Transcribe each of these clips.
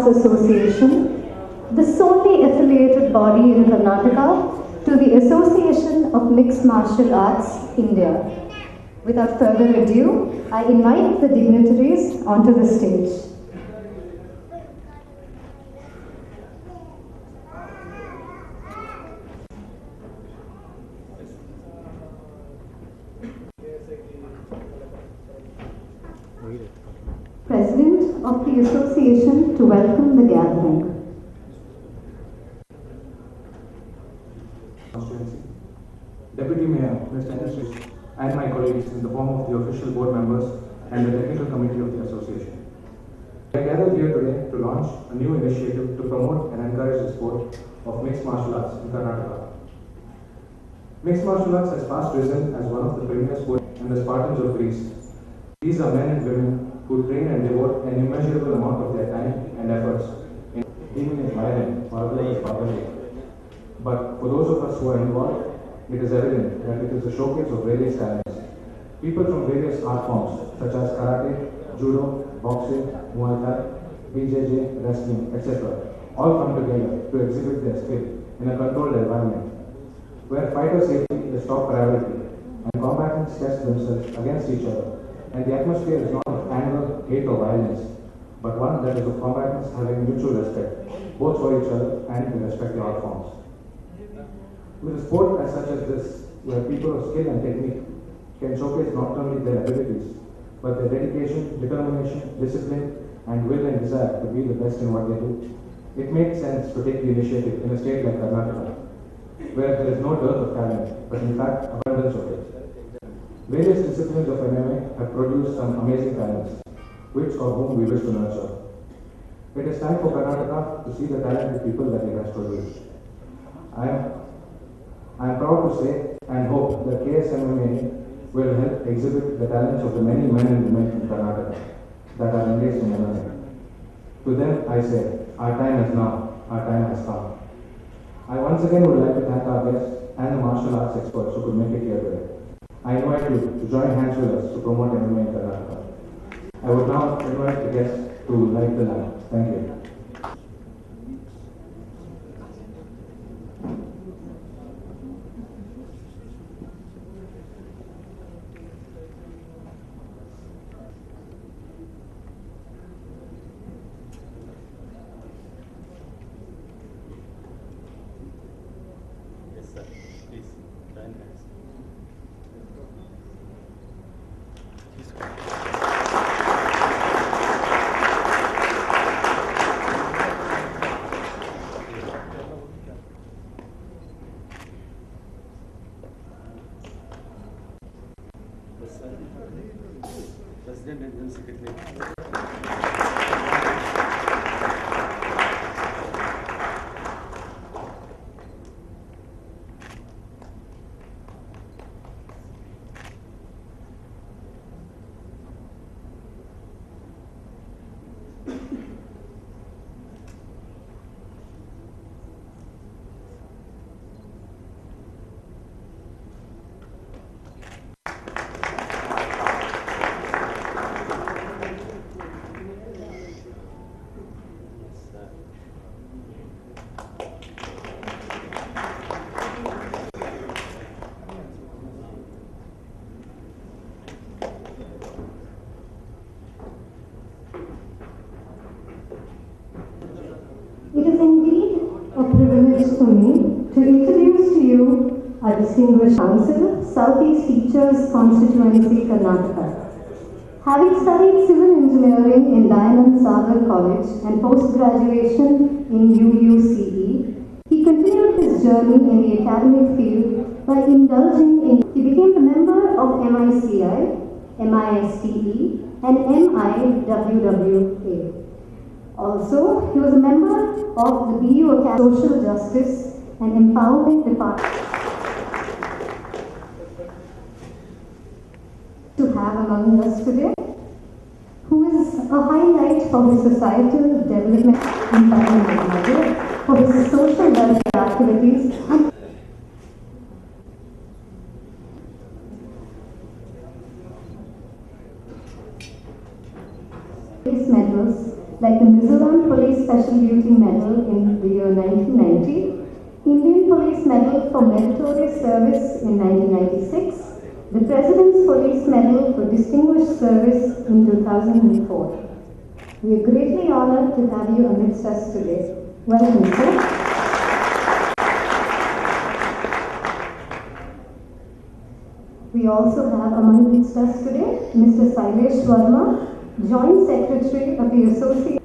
Arts Association, the solely affiliated body in Karnataka, to the Association of Mixed Martial Arts, India. Without further ado, I invite the dignitaries onto the stage. President of the Association to welcome the gathering. Deputy Mayor, Mr. Harish, and my colleagues in the form of the official board members and the technical committee of the association. We are gathered here today to launch a new initiative to promote and encourage the sport of mixed martial arts in Karnataka. Mixed martial arts has fast risen as one of the premier sports in the Spartans of Greece. These are men and women who train and devote an immeasurable amount of their time and efforts in even if violent or otherwise barbaric. But for those of us who are involved, it is evident that it is a showcase of various talents. People from various art forms such as karate, judo, boxing, Muay Thai, BJJ, wrestling, etc. all come together to exhibit their skill in a controlled environment, where fighter safety is top priority and combatants test themselves against each other. And the atmosphere is not of anger, hate or violence, but one that is of combatants having mutual respect, both for each other and in respective art forms. With a sport as such as this, where people of skill and technique can showcase not only their abilities, but their dedication, determination, discipline, and will and desire to be the best in what they do, it makes sense to take the initiative in a state like Karnataka, where there is no dearth of talent, but in fact abundance of it. Various disciplines of MMA have produced some amazing talents, which or whom we wish to nurture. It is time for Karnataka to see the talented people that it has produced. I am proud to say and hope that KSMMAA will help exhibit the talents of the many men and women in Karnataka that are engaged in MMA. To them I say, our time is now, our time has come. I once again would like to thank our guests and the martial arts experts who could make it here today. I invite you to join hands with us to promote MMA in Karnataka. I would now invite the guests to light the lamp. Thank you. Yes, sir. Please, join hands. President and General Secretary. It is indeed a privilege for me to introduce to you our distinguished council, Southeast Teachers Constituency, Karnataka. Having studied civil engineering in Dayanand Sagar College and post-graduation in UUCE, he continued his journey in the academic field by indulging in. He became a member of MICI, MISTE, and MIWWA. Also, he was a member of the BU Academy of Social Justice and Empowering Department. To have among us today, who is a highlight for his societal development in Tamil Nadu, for his social welfare activities, and his medals like the Mizoram Police Special Duty Medal in the year 1990, Indian Police Medal for Meritorious Service in 1996, the President's Police Medal for Distinguished Service in 2004. We are greatly honored to have you amidst us today. Welcome, sir. We also have amongst us today Mr. Sailesh Verma, Joint Secretary of the Association.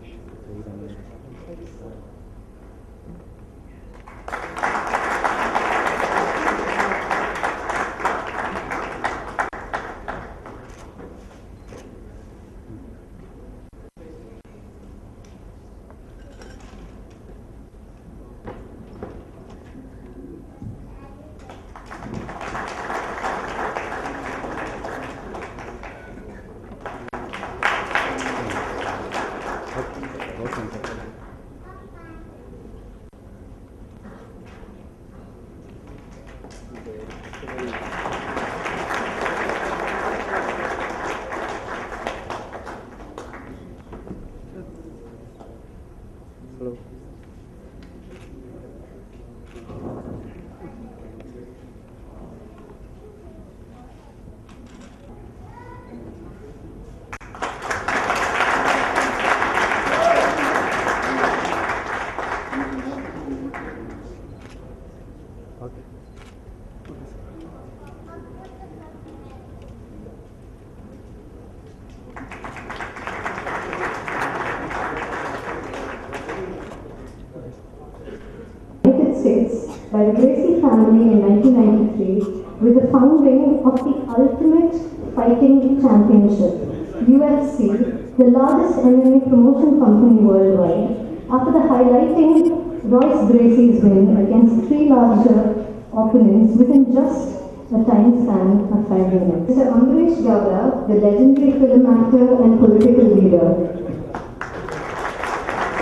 By the Gracie family in 1993 with the founding of the Ultimate Fighting Championship, UFC, the largest MMA promotion company worldwide, after the highlighting Royce Gracie's win against three larger opponents within just a time span of 5 minutes. Mr. Amrish Gowda, the legendary film actor and political leader.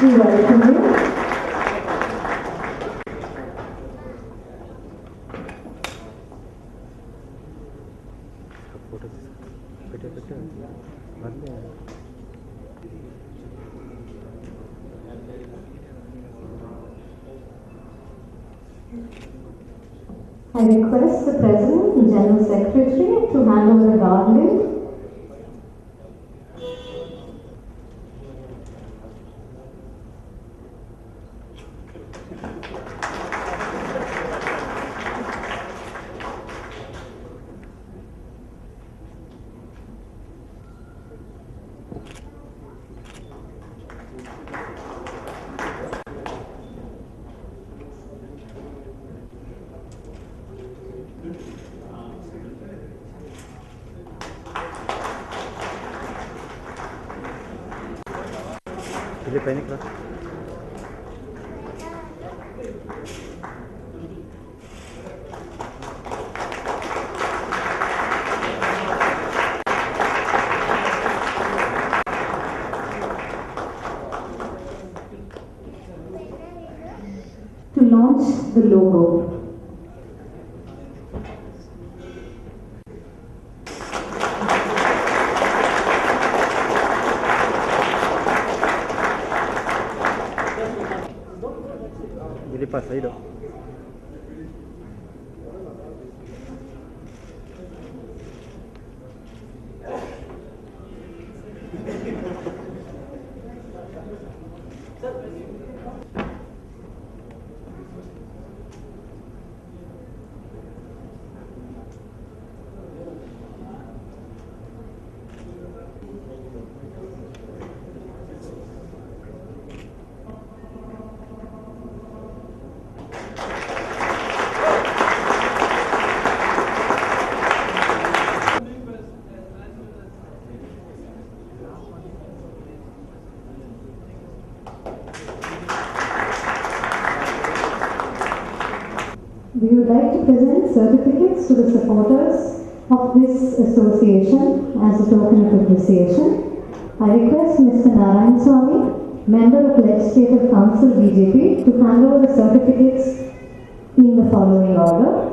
We welcome you. I request the President and General Secretary to hand over the garland. To launch the logo. Pasado. We would like to present certificates to the supporters of this association as a token of appreciation. I request Mr. Narayan Swamy, Member of Legislative Council BJP, to hand over the certificates in the following order.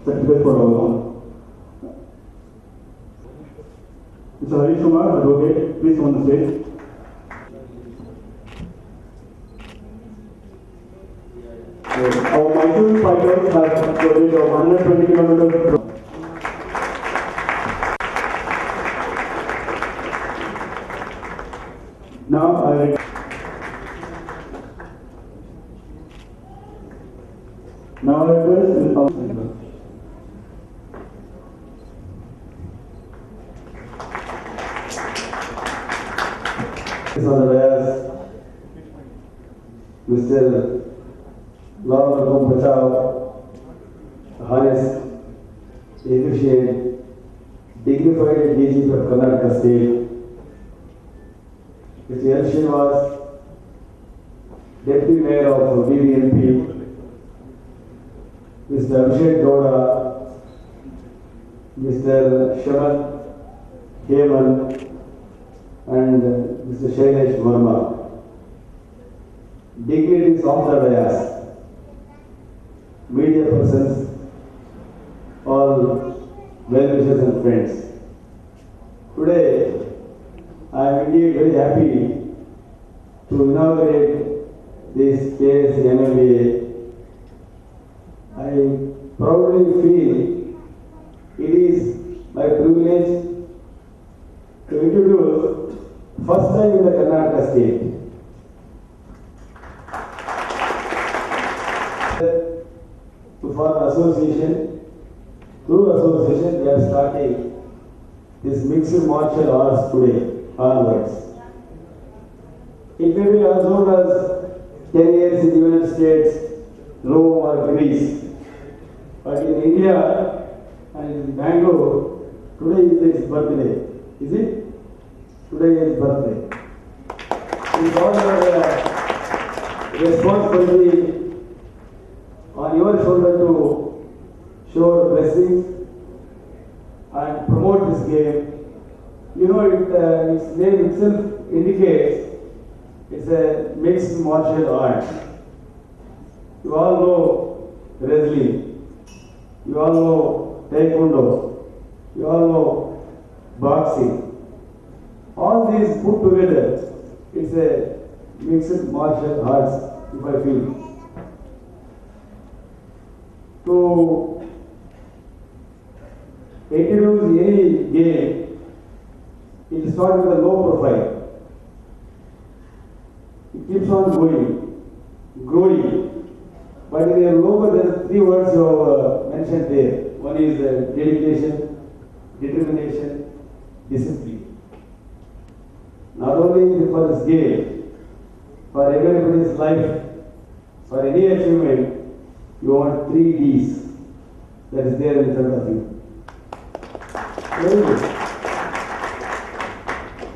Certificate for all. Mr. Harish Kumar, advocate, please come on the stage. Our Mysore fighters have covered 120 kilometers. Now I request on the dais, Mr. Lalrozama Prasad, honest, efficient, dignified DGP of Karnataka State, Mr. L. Srinivas, Deputy Mayor of BBNP, Mr. Abhijith, Mr. Shamanth, Hemanth, and Mr. Sheshadri, dignitaries of the dais, media persons, all well-wishers and friends. Today, I am indeed very happy to inaugurate this KSMMAA. I proudly feel it is my privilege to introduce first time in the Karnataka state. To form an association, through association we are starting this mixed martial arts today onwards. It may be as old as 10 years in the United States, Rome or Greece, but in India and in Bangalore, today is its birthday. Is it? Today is birthday. We got a responsibility on your shoulder to show blessings and promote this game. You know, its name itself indicates it's a mixed martial art. You all know wrestling, you all know taekwondo, you all know boxing. All these put together, it's a mixed martial arts, if I feel. To introduce any game, it starts with a low profile. It keeps on growing. But in your logo, there are three words you have mentioned there. One is dedication, determination, discipline. Not only for this game, for everybody's life, for any achievement, you want 3 Ds that is there in front of you. Very good.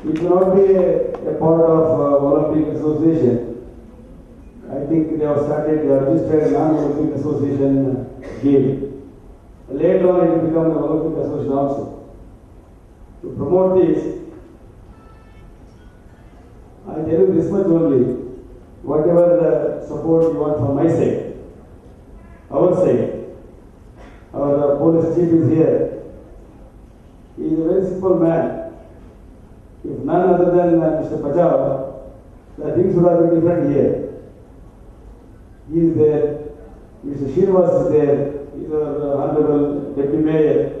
It cannot be a part of Olympic Association. I think they have started, they have registered non-Olympic Association game. Later on it will become an Olympic Association also. To promote this, I tell you this much only, whatever support you want from my side, our side, our police chief is here. He is a very simple man. If none other than Mr. Pachao, the things would have been different here. He is there, Mr. Srinivas is there, he is our Honorable Deputy Mayor.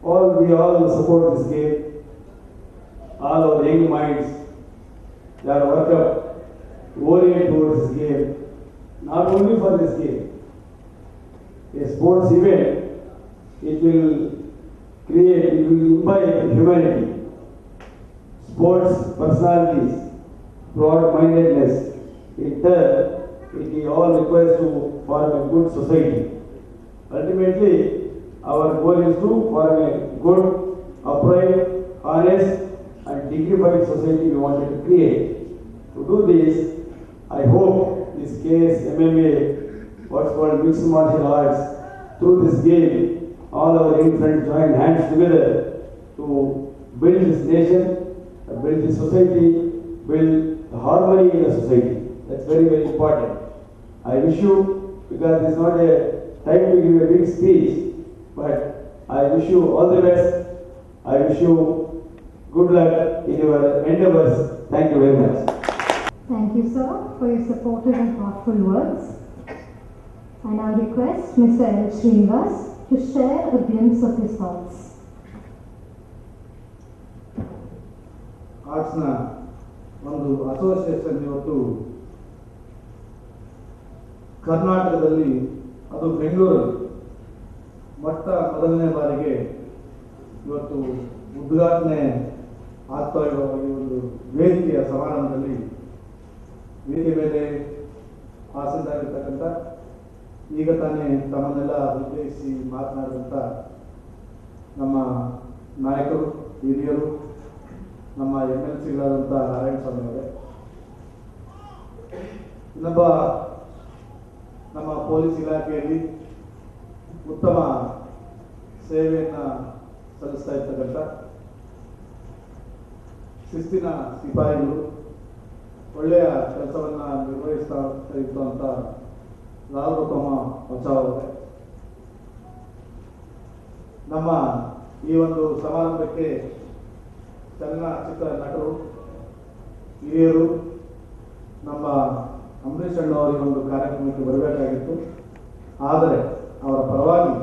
We all support this game. All our young minds, they are worked up, oriented towards this game. Not only for this game. A sports event, it will imbibe humanity. Sports personalities, broad-mindedness, in turn, it all requires to form a good society. Ultimately, our goal is to form a good, upright, honest, and dignified society we wanted to create. To do this, I hope this KSMMAA what's called mixed martial arts. Through this game, all our young friends joined hands together to build this nation, build this society, build harmony in the society. That's very, very important. I wish you, because it's not a time to give a big speech, but I wish you all the best. I wish you good luck in your endeavors. Thank you very much. Thank you, sir, for your supportive and thoughtful words. I now request Mr. L. Srinivas to share a glimpse of his thoughts. ಆರ್ಟ್ಸ್ನ ಒಂದು association ಇವತ್ತು ಕರ್ನಾಟಕದಲ್ಲಿ, ಅದು ಬೆಂಗಳೂರಲ್ಲಿ ಮೊದಲನೇ ಬಾರಿಗೆ ಇವತ್ತು ಉದ್ಘಾಟನೆ ಆಗ್ತಾ ಇರುವ ಈ ಒಂದು ವೇದಿಕೆಯ ಸಮಾರಂಭದಲ್ಲಿ ವೇದಿಕೆ ಮೇಲೆ ಆಸೀನರಾಗಿರ್ತಕ್ಕಂಥ, ಈಗ ತಾನೇ ತಮ್ಮನ್ನೆಲ್ಲ ಉದ್ದೇಶಿಸಿ ಮಾತನಾಡಿದಂಥ ನಮ್ಮ ನಾಯಕರು, ಹಿರಿಯರು, ನಮ್ಮ MLCಗಳಾದಂಥ ನಾರಾಯಣಸ್ವಾಮಿ ಅವರೇ, ಇನ್ನೊಬ್ಬ ನಮ್ಮ ಪೊಲೀಸ್ ಇಲಾಖೆಯಲ್ಲಿ ಉತ್ತಮ ಸೇವೆಯನ್ನು ಸಲ್ಲಿಸ್ತಾ ಇರ್ತಕ್ಕಂಥ ಶಿಸ್ತಿನ ಸಿಪಾಯಿಗಳು, ಒಳ್ಳೆಯ ಕೆಲಸವನ್ನು ನಿರ್ವಹಿಸ್ತಾ ಇರುವಂಥ ಲಾಲ್ರೊಜಾಮ ಅವರೇ, ನಮ್ಮ ಈ ಒಂದು ಸಮಾರಂಭಕ್ಕೆ ಚಲನಚಿತ್ರ ನಟರು, ಹಿರಿಯರು, ನಮ್ಮ ಅಂಬರೀಷ್ ಅಣ್ಣವರ ಒಂದು ಕಾರ್ಯಕ್ರಮಕ್ಕೆ ಬರಬೇಕಾಗಿತ್ತು. ಆದರೆ ಅವರ ಪರವಾಗಿ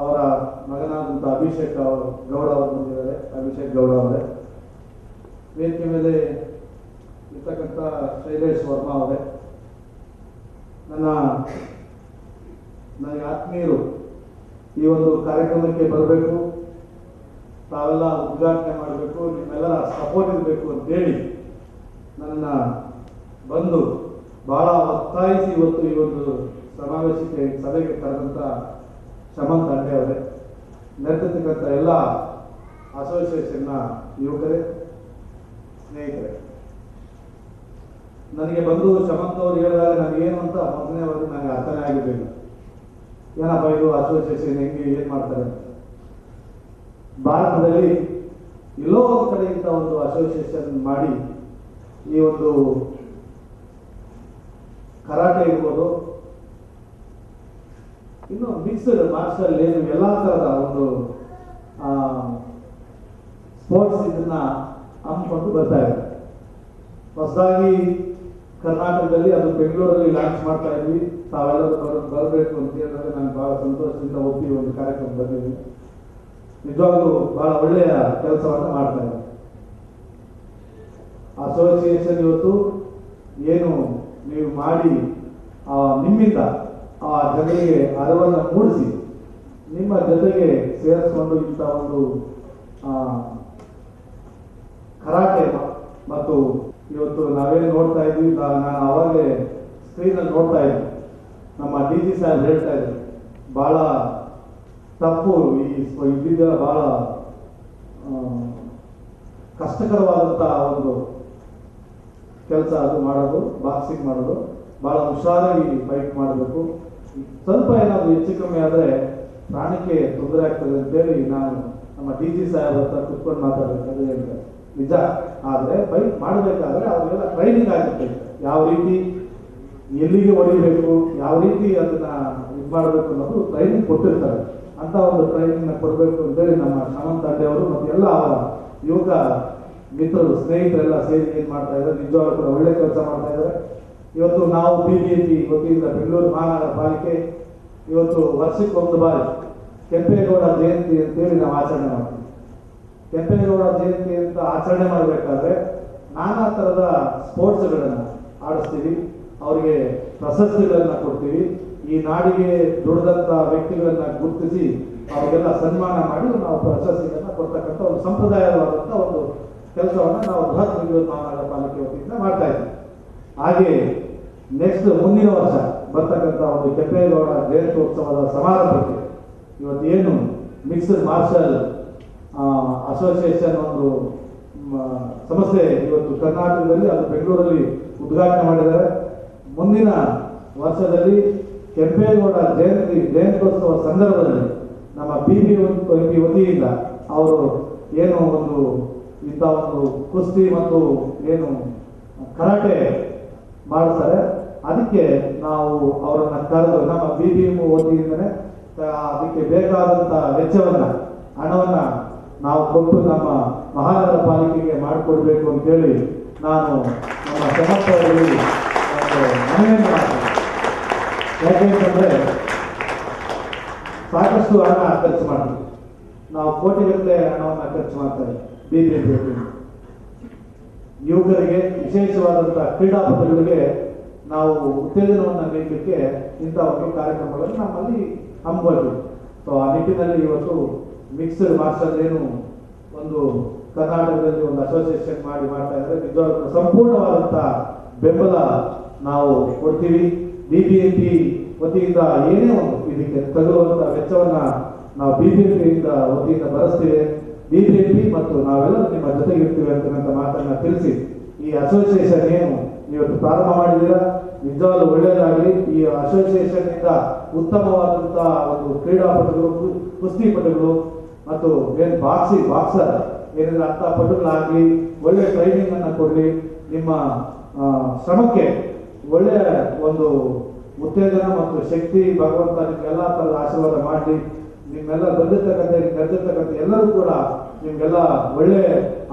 ಅವರ ಮಗನಾದಂಥ ಅಭಿಷೇಕ್ ಗೌಡ ಅವರು ಬಂದಿದ್ದಾರೆ. ಅಭಿಷೇಕ್ ಗೌಡ ಅವರೇ, ವೇದಿಕೆ ಮೇಲೆ ಇರ್ತಕ್ಕಂಥ ಶೈಲೇಶ್ ವರ್ಮಾ ಅವರೇ, ನನಗೆ ಆತ್ಮೀಯರು, ಈ ಒಂದು ಕಾರ್ಯಕ್ರಮಕ್ಕೆ ಬರಬೇಕು, ತಾವೆಲ್ಲ ಉದ್ಘಾಟನೆ ಮಾಡಬೇಕು, ನಿಮ್ಮೆಲ್ಲರ ಸಪೋರ್ಟ್ ಇರಬೇಕು ಅಂತೇಳಿ ನನ್ನನ್ನು ಬಂದು ಭಾಳ ಒತ್ತಾಯಿಸಿ ಇವತ್ತು ಈ ಒಂದು ಸಮಾವೇಶಕ್ಕೆ ಸಭೆಗೆ ಕರೆದಂಥ ಶಮಂತ್ ಹಂಡೆ ಅವರೇ, ನೆರೆದಿರ್ತಕ್ಕಂಥ ಎಲ್ಲ ಅಸೋಸಿಯೇಷನ್ನ ಯುವಕರೇ, ಸ್ನೇಹಿತರೆ, ನನಗೆ ಬಂದು ಶಮಂತ್ ಅವರು ಹೇಳಿದಾಗ ನನಗೇನು ಅಂತ ಮೊದಲನೇ ಅವರಿಗೆ ನನಗೆ ಅರ್ಥನೇ ಆಗಿರಲಿಲ್ಲ. ಏನಪ್ಪ ಇದು ಅಸೋಸಿಯೇಷನ್ ಹೆಂಗೆ ಏನು ಮಾಡ್ತಾರೆ? ಭಾರತದಲ್ಲಿ ಎಲ್ಲೋ ಒಂದು ಕಡೆ ಇಂಥ ಒಂದು ಅಸೋಸಿಯೇಷನ್ ಮಾಡಿ ಈ ಒಂದು ಕರಾಟೆ ಇರ್ಬೋದು, ಇನ್ನು ಮಿಕ್ಸ್ಡ್ ಮಾರ್ಷಲ್ ಏನು ಎಲ್ಲ ಥರದ ಒಂದು ಸ್ಪೋರ್ಟ್ಸ್ ಇದನ್ನ ಹಮ್ಮಿಕೊಂಡು ಬರ್ತಾ ಇದೆ. ಹೊಸದಾಗಿ ಕರ್ನಾಟಕದಲ್ಲಿ, ಅದು ಬೆಂಗಳೂರಲ್ಲಿ ಲಾಂಚ್ ಮಾಡ್ತಾ ಇದ್ವಿ. ತಾವೆಲ್ಲರೂ ಬರಬೇಕು ಅಂತ ಹೇಳಿದ್ರೆ ನಾನು ಬಹಳ ಸಂತೋಷದಿಂದ ಒಪ್ಪಿ ಒಂದು ಕಾರ್ಯಕ್ರಮ ಬಂದಿದ್ದೀನಿ. ನಿಜವಾಗ್ಲೂ ಬಹಳ ಒಳ್ಳೆಯ ಕೆಲಸವನ್ನು ಮಾಡ್ತಾ ಇದೆ ಅಸೋಸಿಯೇಷನ್. ಇವತ್ತು ಏನು ನೀವು ಮಾಡಿ ನಿಮ್ಮಿಂದ ಆ ಜನರಿಗೆ ಅರಿವನ್ನು ಮೂಡಿಸಿ ನಿಮ್ಮ ಜೊತೆಗೆ ಸೇರಿಸ್ಕೊಂಡು ಇಂಥ ಒಂದು ಕರಾಟೆ ಮತ್ತು ಇವತ್ತು ನಾವೇನು ನೋಡ್ತಾ ಇದ್ವಿ, ನಾನು ಅವಾಗಲೇ ಸ್ಕ್ರೀನಲ್ಲಿ ನೋಡ್ತಾ ಇದ್ವಿ, ನಮ್ಮ DG ಸಾಹೇಬ್ ಹೇಳ್ತಾ ಇದ್ರು, ಭಾಳ ತಪ್ಪು ಇದ್ದಿದ್ದೆಲ್ಲ ಭಾಳ ಕಷ್ಟಕರವಾದಂಥ ಒಂದು ಕೆಲಸ ಅದು ಮಾಡೋದು, ಬಾಕ್ಸಿಂಗ್ ಮಾಡೋದು, ಭಾಳ ಹುಷಾರಾಗಿ ಫೈಟ್ ಮಾಡಬೇಕು. ಸ್ವಲ್ಪ ಏನಾದರೂ ಹೆಚ್ಚು ಕಮ್ಮಿ ಆದರೆ ಪ್ರಾಣಕ್ಕೆ ತೊಂದರೆ ಆಗ್ತದೆ ಅಂತೇಳಿ ನಾನು ನಮ್ಮ DG ಸಾಹೇಬ್ ಹತ್ರ ಕುತ್ಕೊಂಡು ಮಾತಾಡಬೇಕು. ಅಂತ ನಿಜ. ಆದರೆ ಫೈಟ್ ಮಾಡಬೇಕಾದ್ರೆ ಅವರೆಲ್ಲ ಟ್ರೈನಿಂಗ್ ಆಗಿರುತ್ತೆ, ಯಾವ ರೀತಿ ಎಲ್ಲಿಗೆ ಹೊಡಿಬೇಕು, ಯಾವ ರೀತಿ ಅದನ್ನ ಇದು ಮಾಡಬೇಕು ಅನ್ನೋದು ಟ್ರೈನಿಂಗ್ ಕೊಟ್ಟಿರ್ತಾರೆ. ಅಂತ ಒಂದು ಟ್ರೈನಿಂಗ್ನ ಕೊಡಬೇಕು ಅಂತೇಳಿ ನಮ್ಮ ಶಮಂತ್ ಹಂಡೆ ಅವರು ಮತ್ತು ಎಲ್ಲ ಅವರ ಯುವಕ ಮಿತ್ರರು, ಸ್ನೇಹಿತರೆಲ್ಲ ಸೇರಿ ಏನು ಮಾಡ್ತಾ ಇದ್ದಾರೆ, ನಿಜವಾಗ್ಲೂ ಕೂಡ ಒಳ್ಳೆ ಕೆಲಸ ಮಾಡ್ತಾ ಇದ್ದಾರೆ. ಇವತ್ತು ನಾವು BJP ವತಿಯಿಂದ ಬೆಂಗಳೂರು ಮಹಾನಗರ ಪಾಲಿಕೆ ಇವತ್ತು ವರ್ಷಕ್ಕೆ ಒಂದು ಬಾರಿ ಕೆಂಪೇಗೌಡ ಜಯಂತಿ ಅಂತೇಳಿ ನಾವು ಆಚರಣೆ ಮಾಡ್ತೀವಿ. ಕೆಂಪೇಗೌಡ ಜಯಂತಿ ಅಂತ ಆಚರಣೆ ಮಾಡಬೇಕಾದ್ರೆ ನಾನಾ ಥರದ ಸ್ಪೋರ್ಟ್ಸ್ಗಳನ್ನು ಆಡಿಸ್ತೀವಿ, ಅವರಿಗೆ ಪ್ರಶಸ್ತಿಗಳನ್ನು ಕೊಡ್ತೀವಿ. ಈ ನಾಡಿಗೆ ದುಡಿದಂಥ ವ್ಯಕ್ತಿಗಳನ್ನ ಗುರುತಿಸಿ ಅವರಿಗೆಲ್ಲ ಸನ್ಮಾನ ಮಾಡಿ ನಾವು ಪ್ರಶಸ್ತಿಗಳನ್ನು ಕೊಡ್ತಕ್ಕಂಥ ಒಂದು ಸಂಪ್ರದಾಯವಾದಂಥ ಒಂದು ಕೆಲಸವನ್ನು ನಾವು ಬೃಹತ್ ಬೆಂಗಳೂರು ಮಹಾನಗರ ಪಾಲಿಕೆ ವತಿಯಿಂದ ಮಾಡ್ತಾ ಇದ್ದೀವಿ. ಹಾಗೆ ನೆಕ್ಸ್ಟ್ ಮುಂದಿನ ವರ್ಷ ಬರ್ತಕ್ಕಂಥ ಒಂದು ಕೆಂಪೇಗೌಡ ಜಯಂತ್ಯೋತ್ಸವದ ಸಮಾರಂಭಕ್ಕೆ ಇವತ್ತೇನು ಮಿಕ್ಸ್ಡ್ ಮಾರ್ಷಲ್ ಅಸೋಸಿಯೇಷನ್ ಒಂದು ಸಂಸ್ಥೆ ಇವತ್ತು ಕರ್ನಾಟಕದಲ್ಲಿ, ಅದು ಬೆಂಗಳೂರಲ್ಲಿ ಉದ್ಘಾಟನೆ ಮಾಡಿದ್ದಾರೆ. ಮುಂದಿನ ವರ್ಷದಲ್ಲಿ ಕೆಂಪೇಗೌಡ ಜಯಂತ್ಯೋತ್ಸವ ಸಂದರ್ಭದಲ್ಲಿ ನಮ್ಮ BBMP ವತಿಯಿಂದ ಅವರು ಏನು ಒಂದು ಇಂಥ ಒಂದು ಕುಸ್ತಿ ಮತ್ತು ಏನು ಕರಾಟೆ ಮಾಡ್ತಾರೆ, ಅದಕ್ಕೆ ನಾವು ಅವರನ್ನು ಕರೆದು ನಮ್ಮ BBM ವತಿಯಿಂದನೇ ಅದಕ್ಕೆ ಬೇಕಾದಂಥ ಹಣವನ್ನು ನಾವು ಕೊಟ್ಟು ನಮ್ಮ ಮಹಾನಗರ ಪಾಲಿಕೆಗೆ ಮಾಡಿಕೊಡ್ಬೇಕು ಅಂತೇಳಿ ನಾನು ನಮ್ಮ ಶಮಂತ್ ಅವರಿಗೆ ಮನವಿಯನ್ನು ಮಾಡ್ತೀನಿ. ಯಾಕೆಂತಂದರೆ ಸಾಕಷ್ಟು ಹಣ ಖರ್ಚು ಮಾಡ್ತೀವಿ ನಾವು, ಕೋಟಿಗಟ್ಟಲೆ ಹಣವನ್ನು ಖರ್ಚು ಮಾಡ್ತಾರೆ BBMP. ಯುವಕರಿಗೆ ವಿಶೇಷವಾದಂಥ ಕ್ರೀಡಾಪಟುಗಳಿಗೆ ನಾವು ಉತ್ತೇಜನವನ್ನು ನೀಡಲಿಕ್ಕೆ ಇಂಥ ಒಂದು ಕಾರ್ಯಕ್ರಮಗಳನ್ನು ನಮ್ಮಲ್ಲಿ ಹಮ್ಮಿಕೊಳ್ತೀವಿ. ಸೊ ಆ ನಿಟ್ಟಿನಲ್ಲಿ ಇವತ್ತು ಮಿಕ್ಸ್ಡ್ ಮಾರ್ಷಲ್ ಏನು ಒಂದು ಕರ್ನಾಟಕದಲ್ಲಿ ಒಂದು ಅಸೋಸಿಯೇಷನ್ ಮಾಡ್ತಾ ಇದ್ದಾರೆ, ನಿಜವಾಗ್ಲೂ ಸಂಪೂರ್ಣವಾದಂಥ ಬೆಂಬಲ ನಾವು ಕೊಡ್ತೀವಿ. BBMP ವತಿಯಿಂದ ಏನೇ ಒಂದು ಇದಕ್ಕೆ ತಗುಲುವಂಥ ವೆಚ್ಚವನ್ನು ನಾವು BBMP ವತಿಯಿಂದ ಭರಿಸ್ತೀವಿ. BBMP ಮತ್ತು ನಾವೆಲ್ಲರೂ ನಿಮ್ಮ ಜೊತೆಗೆ ಇರ್ತೀವಿ ಅಂತಕ್ಕಂಥ ಮಾತನ್ನು ತಿಳಿಸಿ, ಈ ಅಸೋಸಿಯೇಷನ್ ಏನು ಇವತ್ತು ಪ್ರಾರಂಭ ಮಾಡಿದ್ದೀರಾ ನಿಜವಾಗ್ಲೂ ಒಳ್ಳೆಯದಾಗಲಿ. ಈ ಅಸೋಸಿಯೇಷನ್ ಇಂದ ಉತ್ತಮವಾದಂಥ ಒಂದು ಕ್ರೀಡಾಪಟುಗಳು, ಕುಸ್ತಿಪಟುಗಳು ಮತ್ತು ಏನು ಬಾಕ್ಸರ್ ಏನಿದ್ರೆ ಅಂಥ ಪಟುಗಳಾಗಲಿ ಒಳ್ಳೆಯ ಟ್ರೈನಿಂಗ್ ಅನ್ನು ಕೊಡಲಿ. ನಿಮ್ಮ ಶ್ರಮಕ್ಕೆ ಒಳ್ಳೆಯ ಒಂದು ಉತ್ತೇಜನ ಮತ್ತು ಶಕ್ತಿ ಭಗವಂತ ನಿಮ್ಗೆಲ್ಲ ಥರದ ಆಶೀರ್ವಾದ ಮಾಡಲಿ. ನಿಮ್ಮೆಲ್ಲ ಬಂದಿರ್ತಕ್ಕಂಥ ಎಲ್ಲರೂ ಕೂಡ ನಿಮ್ಗೆಲ್ಲ ಒಳ್ಳೆ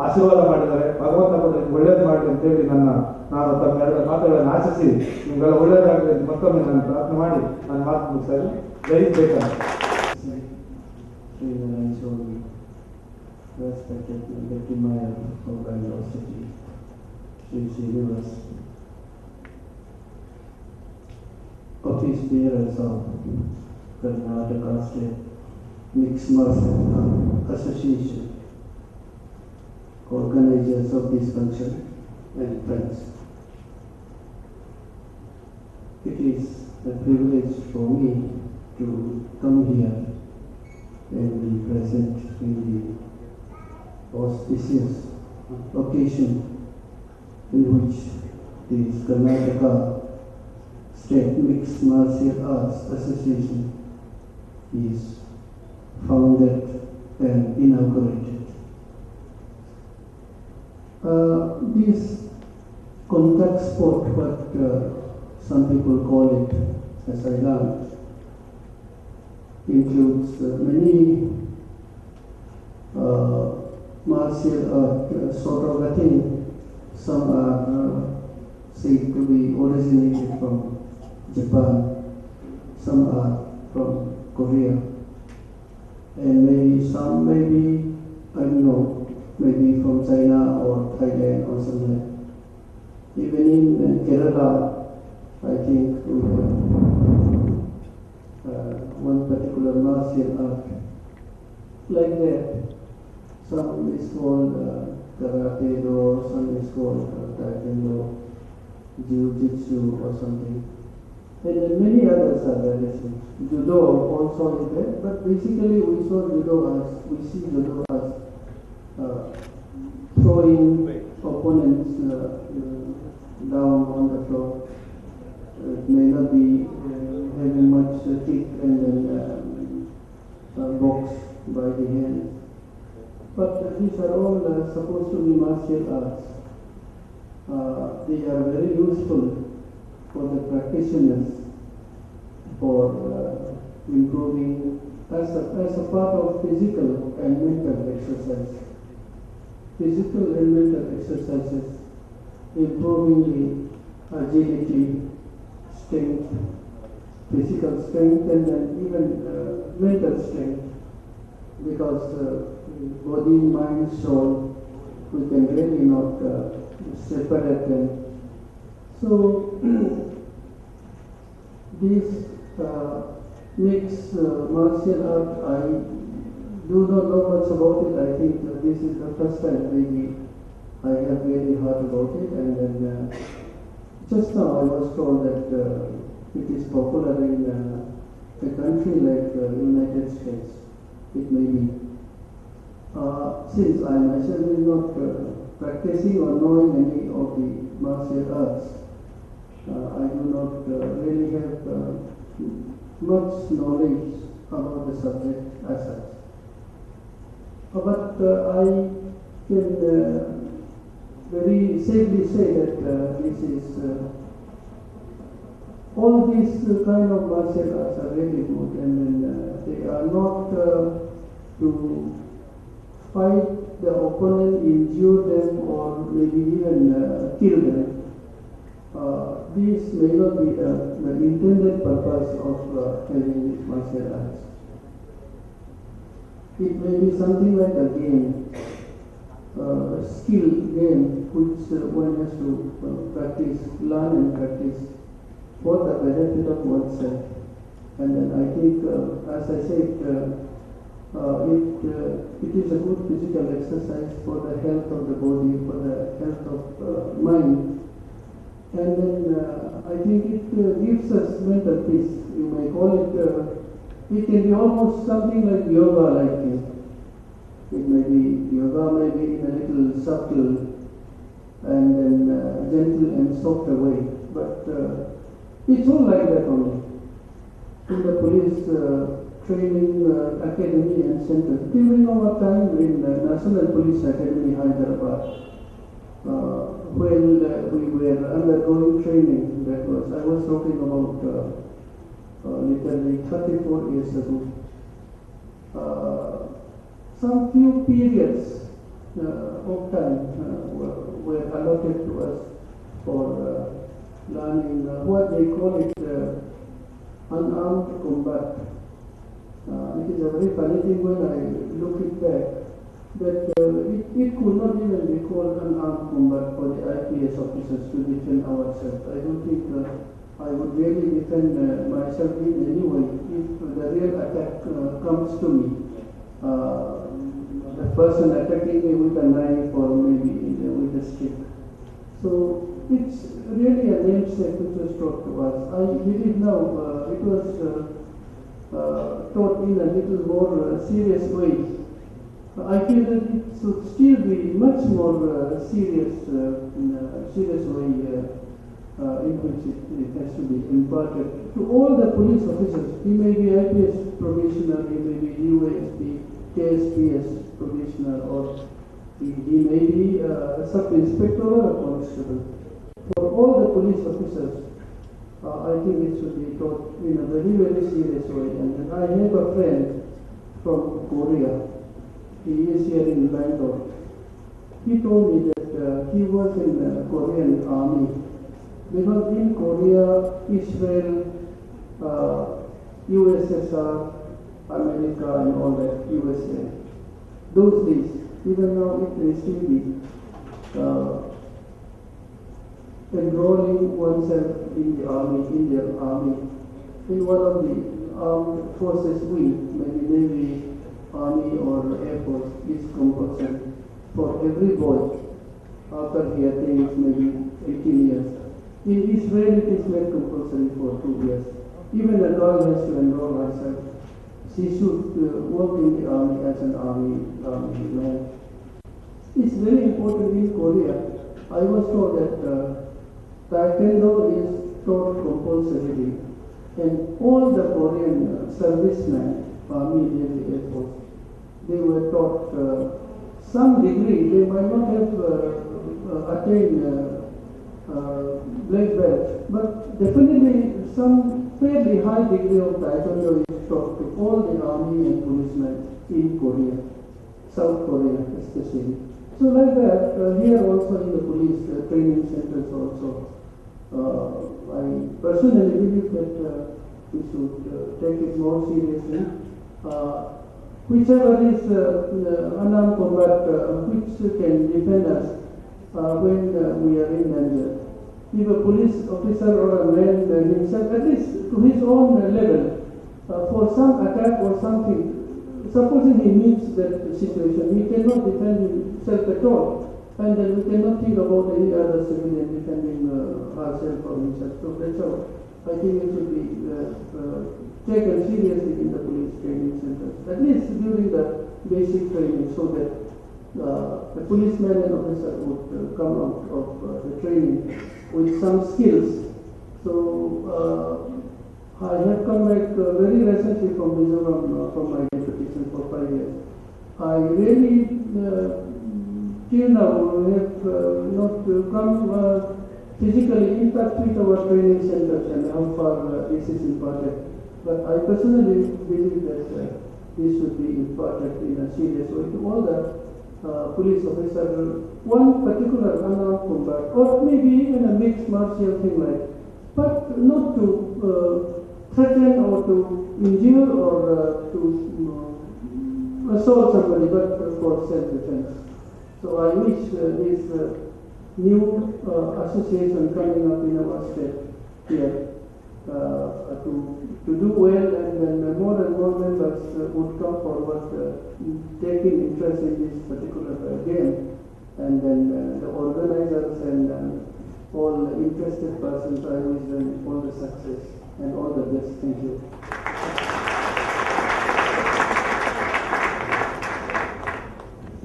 ಆಶೀರ್ವಾದ ಮಾಡಿದ್ದಾರೆ. ಭಗವಂತ ಕೂಡ ನಿಮ್ಗೆ ಒಳ್ಳೇದು ಮಾಡಲಿ ಅಂತೇಳಿ ನಾನು ತಮ್ಮ ಎರಡು ಮಾತುಗಳನ್ನು ಆಶಿಸಿ ನಿಮ್ಗೆಲ್ಲ ಒಳ್ಳೇದಾಗಲಿ ಅಂತ ಮತ್ತೊಮ್ಮೆ ನಾನು ಪ್ರಾರ್ಥನೆ ಮಾಡಿ ನನ್ನ ಮಾತು ಮುಗಿಸ್ತಾ ಇದ್ದೀನಿ. ಜಯಿಸಬೇಕಂತ respected Deputy Mayor of Bangalore City, Sri Srinivas, office bearers of Karnataka State Mixed Martial Association, organizers of this function, and friends. It is a privilege for me to come here and be present in the auspicious occasion in which the Karnataka State Mixed Martial Arts Association is founded and inaugurated. This contact sport, what some people call it, as I learned, includes many martial art sort of a thing. Some are said to be originated from Japan, some are from Korea, and some I don't know, maybe from China or Thailand or somewhere. Even in Kerala, I think we have one particular martial art like that. Some is called karate do, some is called taekwondo, jiu-jitsu or something. And then many others are there. Judo also is there, but basically we see judo as throwing opponents down on the floor. It may not be having much kick and then box by the hand. But these are all supposed to be martial arts. They are very useful for the practitioners for improving as a part of physical and mental exercise. Physical and mental exercises, improving the agility, strength, physical strength, and then even mental strength, because body, mind, soul, we can really not separate them. So this mixed martial art, I do not know much about it. I think this is the first time really I have really heard about it, and then just now I was told that it is popular in a country like United States. It may be. Since I myself is not practicing or knowing any of the martial arts, I do not really have much knowledge about the subject as such. But I can very safely say that this is all these kind of martial arts are really good, and they are not to fight the opponent, injure them, or maybe even kill them. This may not be the intended purpose of having these martial arts. It may be something like a game, a skill game, which one has to practice, learn and practice for the benefit of oneself. And then I think, as I said, it is a good physical exercise for the health of the body, for the health of mind. And then I think it gives us mental peace. You may call it, it can be almost something like yoga, like it may be, yoga may be in a little subtle and then gentle and softer way. But it's all like that only. In the police training academy and center, during our time in the National Police Academy, Hyderabad, when we were undergoing training, that was, I was talking about literally 34 years ago. Some few periods of time were allotted to us for learning what they call it unarmed combat. It is a very funny thing when I look it back, that it could not even be called unarmed combat for the IPS officers to defend ourselves. I don't think I would really defend myself in any way if the real attack comes to me. The person attacking me with a knife or maybe with a stick. So it's really a namesake which was taught to us. I believe now it was taught in a little more serious way. I feel that it should still be much more serious way in which it has to be imparted to all the police officers. He may be IPS probationer, he may be UASP, KSPS probationer, or he may be a sub-inspector or a constable. For all the police officers, I think it should be taught in a very, very serious way. And I have a friend from Korea. He is here in Bangalore. He told me that he was in the Korean army. Because in Korea, Israel, USSR, America and all that, USA, those days, even now it may still be enrolling oneself in the army, Indian army, in one of the armed forces wing, maybe Navy, Army or Air Force, is compulsory for every boy after he attains maybe 18 years. In Israel it is made compulsory for 2 years. Even a girl has to enroll herself. She should work in the army as an army man. It's very important in Korea. I was told that Taekwondo is taught compulsorily, and all the Korean servicemen, Army, Navy, Air Force, they were taught some degree. They might not have attained black belt, but definitely some fairly high degree of Taekwondo is taught to all the army and policemen in Korea, South Korea especially. So like that, here also in the police training centers also, I personally believe that we should take it more seriously. Whichever is unarmed combat which can defend us when we are in danger. If a police officer or a man himself, at least to his own level, for some attack or something, supposing he meets that situation, he cannot defend himself at all, and then we cannot think about any other civilian defending herself or himself. So that's how I think it should be taken seriously in the police training centers, at least during the basic training, so that the policeman and officer would come out of the training with some skills So I have come back very recently from Mizoram from my deputation for 5 years. I really till now have not come physically in touch with our training centers and how far this is imparted. But I personally believe that this should be imparted in a serious way to all the police officers, one particular unarmed combat, or maybe even a mixed martial thing like, but not to threaten or to injure or to assault somebody, but for self-defense. So I wish this new association coming up in our state here to do well, and then more and more members would come forward taking interest in this particular game, and then the organizers and all interested persons, I wish them all the success and all the best. Thank you.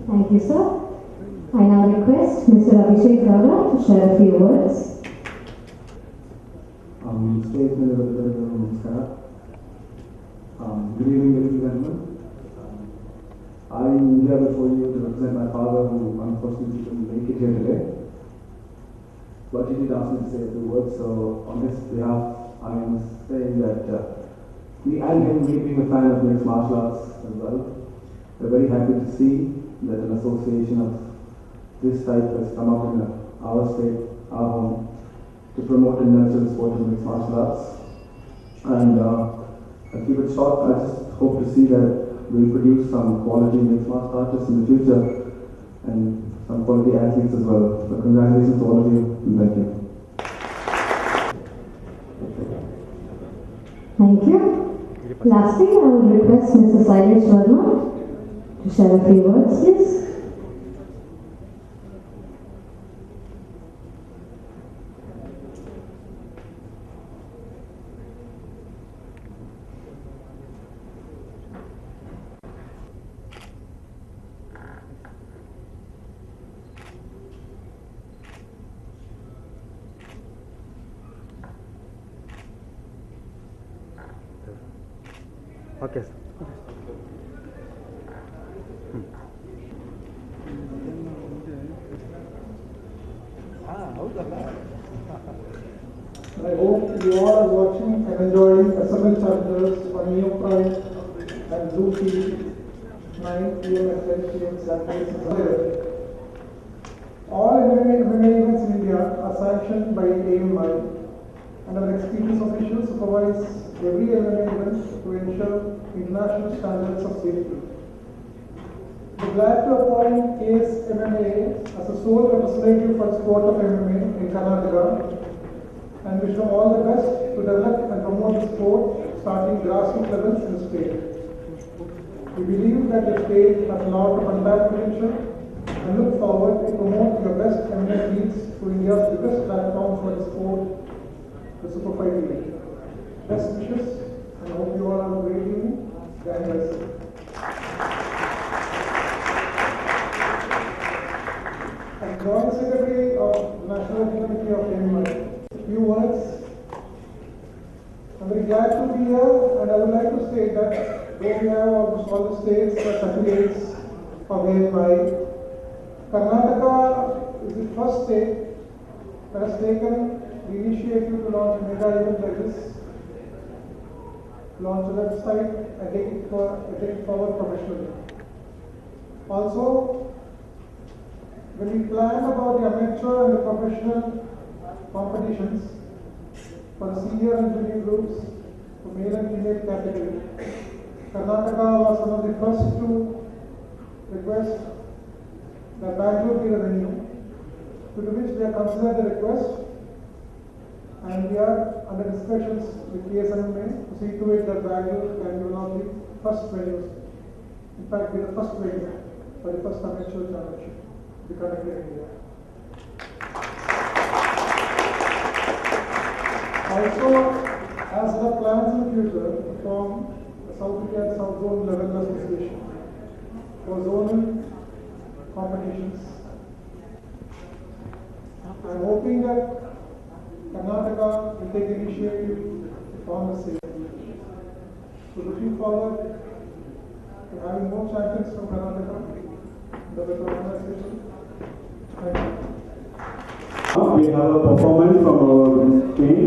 Thank you, sir. I now request Mr. Rajshekar to share a few words. State Namaskar. Good evening, ladies and gentlemen. I am here before you to represent my father, who unfortunately couldn't make it here today. But he did ask me to say a few words, so on his behalf, I am saying that me and him, me being a fan of mixed martial arts as well, we're very happy to see that an association of this type has come up in our state, our home, to promote and nurture the sport of mixed martial arts. And I'll keep it short. I just hope to see that we'll produce some quality mixed martial artists in the future and some quality athletes as well. So congratulations to all of you, and thank you. Thank you. Lastly, I would request Mr. Sailesh Verma to share a few words, please. Okay, sir. I hope you all are watching and enjoying SML chapters on Neo Prime and Blue TV, 9 p.m. and 10 p.m. Saturdays and Sundays. All MMA events in India are sanctioned by AMI, and our experienced officials supervise every MMA event to ensure international standards of safety. We're glad to appoint KSMMAA as the sole representative for the sport of MMA in Karnataka, and wish them all the best to develop and promote the sport starting grassroots levels in the state. We believe that the state has a lot of untapped potential and look forward to promote your best MMA athletes to India's biggest platform for the sport, the Super Fight League. Best wishes, and I hope you all have a great evening. God bless you. As Joint Secretary of the National Committee of AMI, few words. I'm very glad to be here, and I would like to state that though we have almost all the states as affiliates of AMI, Karnataka is the first state that has taken the initiative to launch a mega event like this, launch a website and take it forward professionally. Also, when we plan about the amateur and the professional competitions for the senior and junior groups for male and female category, Karnataka was one of the first to request that Bangalore be the venue, to which they have considered the request, and we are under discussions with KSMMAA to see to it that Bangalore can be one of the first venues. In fact, be the first venue for the first amateur championship to be conducted in India. Also, as the plans in the future to form a South India and South Zone level association for zonal competitions, I am hoping that Karnataka will take initiative to form a state. So looking forward to having more champions from Karnataka in the better organization. Thank you. We have a performance from our team.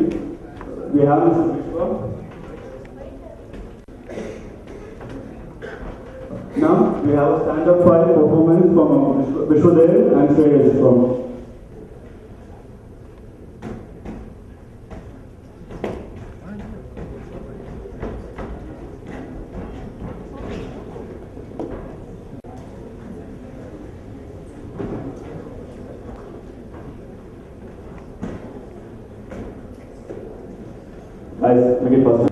We have Mr. Biswa. Now we have a stand-up fight performance from Biswa and Srinivas from. Guys, make it possible.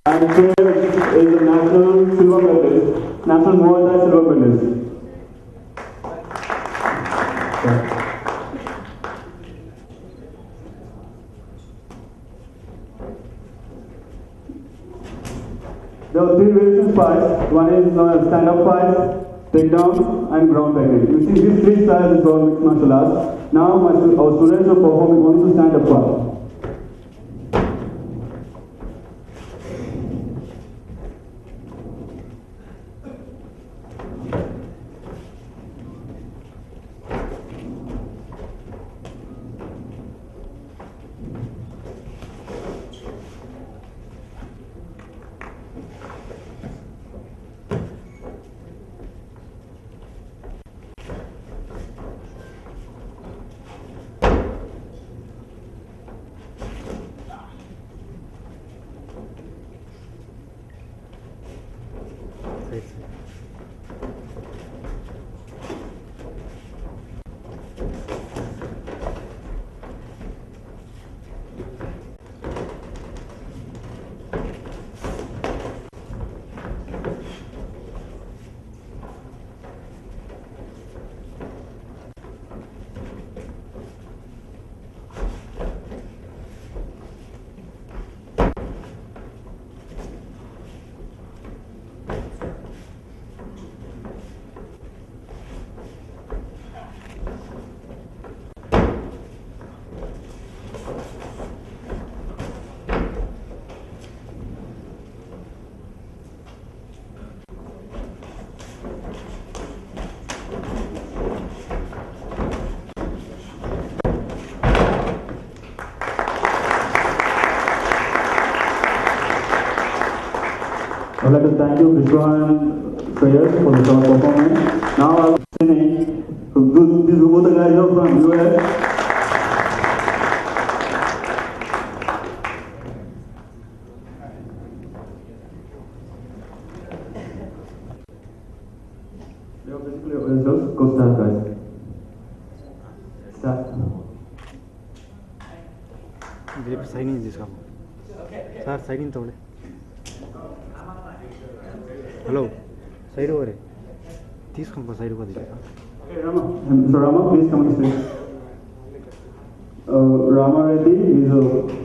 And here is the national silver medalist, national Muay Thai silver medalist. There are three variations fights. One is known as stand-up fights, takedown, and ground technique. You see, these three styles is all mixed martial arts. Now, our students are performing only stand-up fight. I'd like to thank you, Biswa and Prayers, for the strong performance. Now I'm listening to these both the guys are from US. They are basically yourselves. Go start, guys. Start. Sign in this one. Sir, sign in tole. Hello. Side over. This come side over. Okay, Rama. Mr. Rama, please come on stage. Rama Reddy is a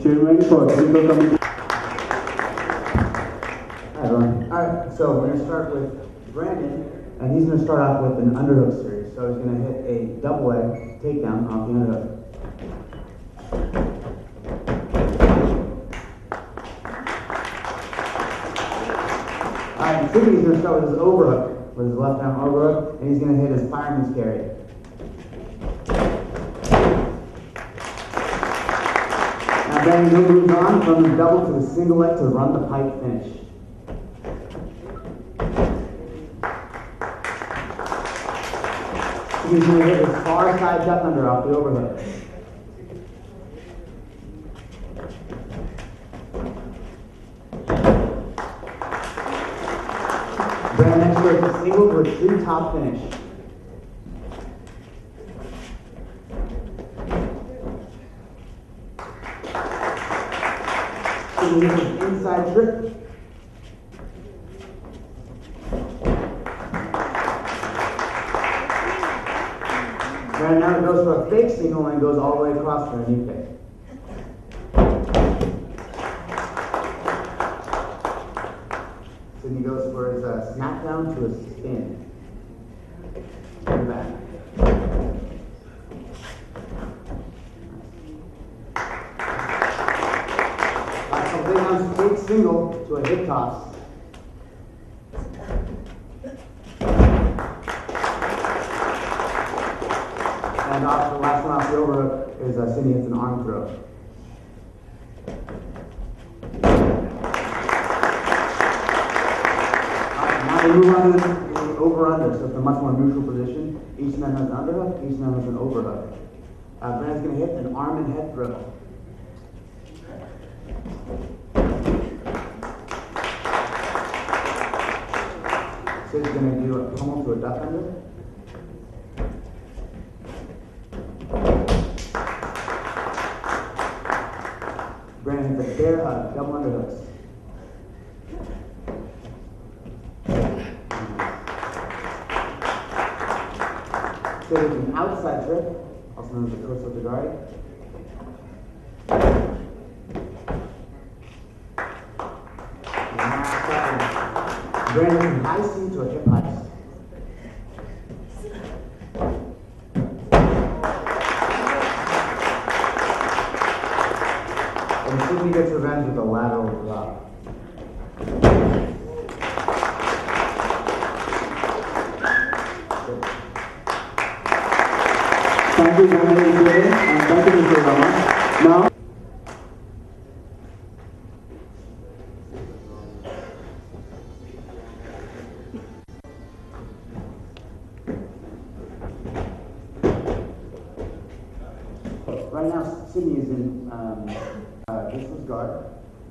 chairman for Technical Committee. Hi, everyone. Alright, so we're going to start with Brandon, and he's going to start off with an underhook series. So he's going to hit a double leg takedown off the underhook. Alright, he's going to start with his overhook, with his left arm overhook, and he's going to hit his fireman's carry. Now then he moves on from the double to the single leg to run the pike finish. He's going to hit his far side duck under off the overhook. Brandon next hits a single to a true top finish. Sydney hits his inside trip. Right now it goes for a fake single and goes all the way across for a knee kick. Sydney goes for his snap down to a spin. And back. Last couple big ones, fake single to a hip toss. And off the last one off the overhook is Sydney hits an arm throw. Now they move on to the over-under, so it's a much more neutral position. Each man has an underhook, each man has an overhook. Brandon's going to hit an arm and head throw. Sid's going to do a pummel to a duck under. Brandon hits a bear hug, double underhooks. Sid hits an outside trip, also known as the torso Tagari. Brandon hits an icing to a hip heist. Sydney gets revenge with a lateral drop. Thank you, Hande, and thank you, Mr. Rama. Now, right now, Sydney is in Biswa's guard,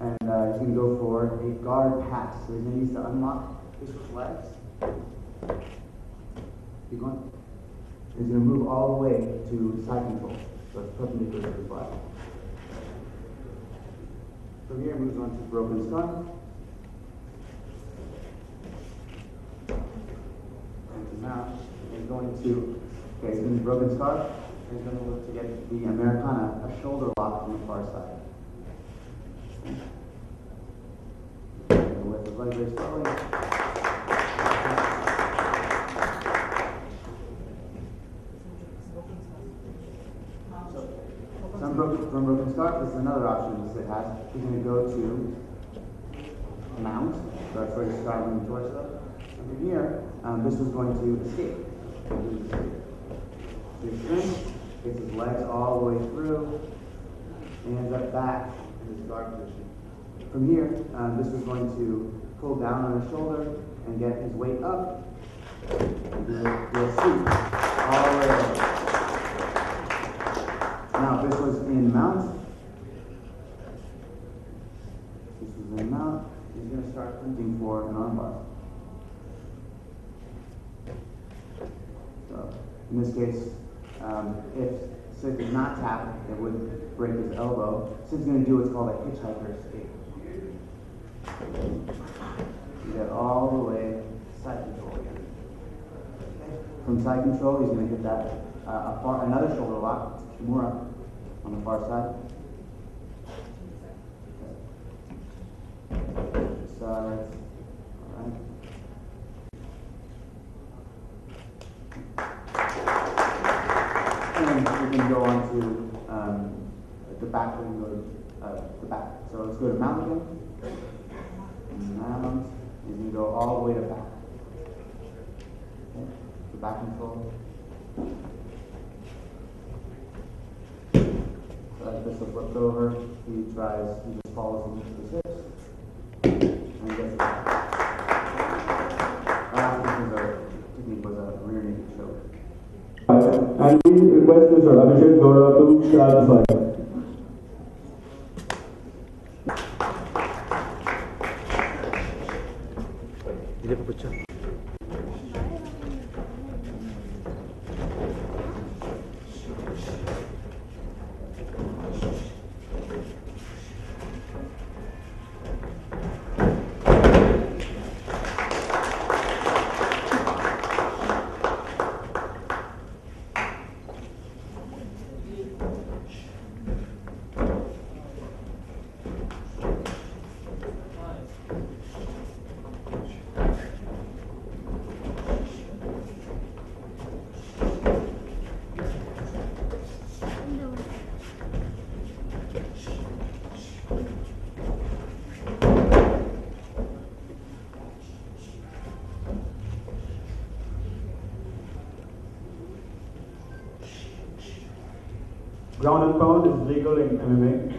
and he's going to go for a guard pass. So he's going to use to unlock Biswa's legs. Keep going. He's going to move all the way to side control, so it's perpendicular to his body. From here, he moves on to broken skull. And now, he's going to, okay, he's in his broken scar. He's going to look to get the Americana, a shoulder lock on the far side. With his leg very slowly. From broken scarf, this is another option that Sid has. He's going to go to mount. So that's where he's starting the torso. And from here, this was going to escape. So he springs, gets his legs all the way through, and ends up back in his guard position. From here, this was going to pull down on his shoulder and get his weight up. And do a sweep all the way over. Now, if this was in mount, he's going to start hunting for an armbar. So, in this case, if Sid did not tap, it would break his elbow. Sid's going to do what's called a hitchhiker escape. You get all the way to side control again. From side control, he's going to hit that another shoulder lock, Kimura, on the far side. Sides. All right. And we can go on to the back. We can go to the back. So let's go to mount again. Mount. You can go all the way to back. Okay. The back control. This will flip over. He just follows him into the hips. And he gets it back. Last technique was a rear naked choke. and we request Mr. Abhijith to start the fight. ఇదే కూర్చో Ground and pound is legal in MMA.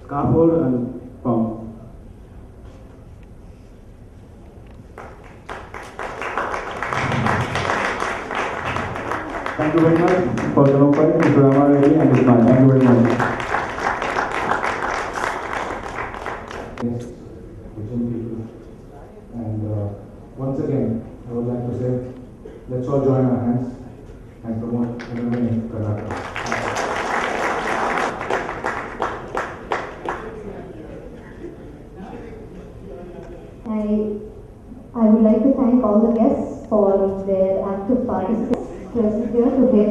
Scaffold and pound. Thank you very much for the fight, Mr. Ramakrishna and Hmar. Thank you very much. Yes, and once again, I would like to say, let's all join our hands and promote MMA in Karnataka. I would like to thank all the guests for their active participation present here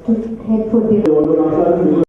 to head for the